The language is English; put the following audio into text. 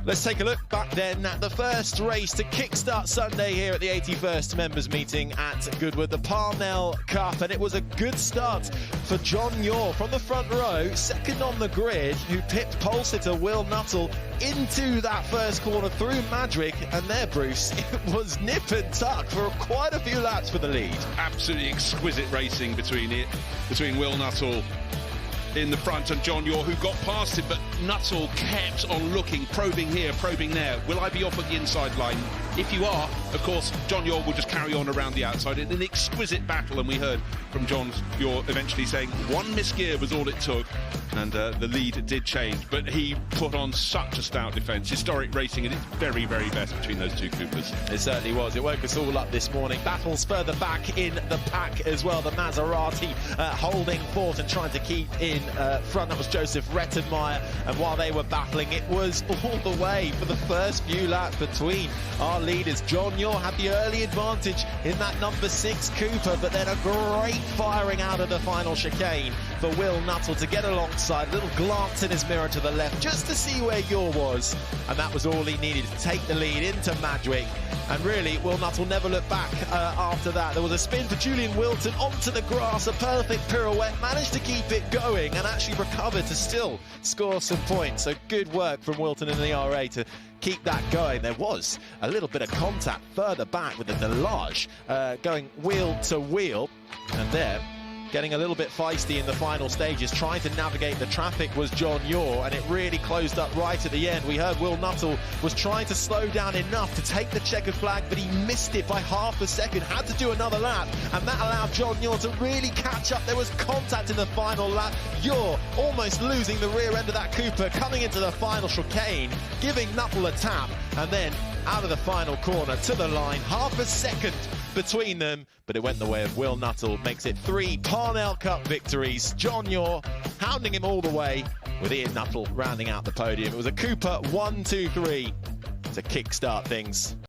Let's take a look back then at the first race to kickstart Sunday here at the 81st members meeting at Goodwood, the Parnell Cup, and it was a good start for John Yaw from the front row, second on the grid, who pipped pole sitter Will Nuttall into that first corner through Madrick, and there, Bruce, it was nip and tuck for quite a few laps for the lead. Absolutely exquisite racing between Will Nuttall in the front and John Yaw, who got past him, but Nuttall kept on looking, probing here, probing there. Will I be off at the inside line? If you are, of course, John Yaw will just carry on around the outside in an exquisite battle, and we heard from John Yaw eventually saying one misgear was all it took, and the lead did change, but he put on such a stout defence. Historic racing at its very, very best between those two Coopers. It certainly was. It woke us all up this morning. Battles further back in the pack as well. The Maserati holding fort and trying to keep in front. That was Joseph Rettenmeyer, and while they were battling, it was all the way for the first few laps between our leaders. John Yaw had the early advantage in that number 6 Cooper, but then a great firing out of the final chicane for Will Nuttall to get alongside. A little glance in his mirror to the left just to see where Yaw was, and that was all he needed to take the lead into Madrick. And really, Will Nuttall never looked back after that. There was a spin for Julian Wilton onto the grass, a perfect pirouette, managed to keep it going and actually recovered to still score some points. So good work from Wilton in the RA to keep that going. There was a little bit of contact further back with the Delage going wheel to wheel, and there, getting a little bit feisty in the final stages, trying to navigate the traffic was John Yaw, and it really closed up right at the end. We heard Will Nuttall was trying to slow down enough to take the checkered flag, but he missed it by half a second, had to do another lap, and that allowed John Yaw to really catch up. There was contact in the final lap. Yaw almost losing the rear end of that Cooper, coming into the final chicane, giving Nuttall a tap, and then out of the final corner to the line, half a second between them, but it went the way of Will Nuttall. Makes it 3 Parnell Cup victories. John Yaw hounding him all the way, with Ian Nuttall rounding out the podium. It was a Cooper 1, 2, 3 to kickstart things.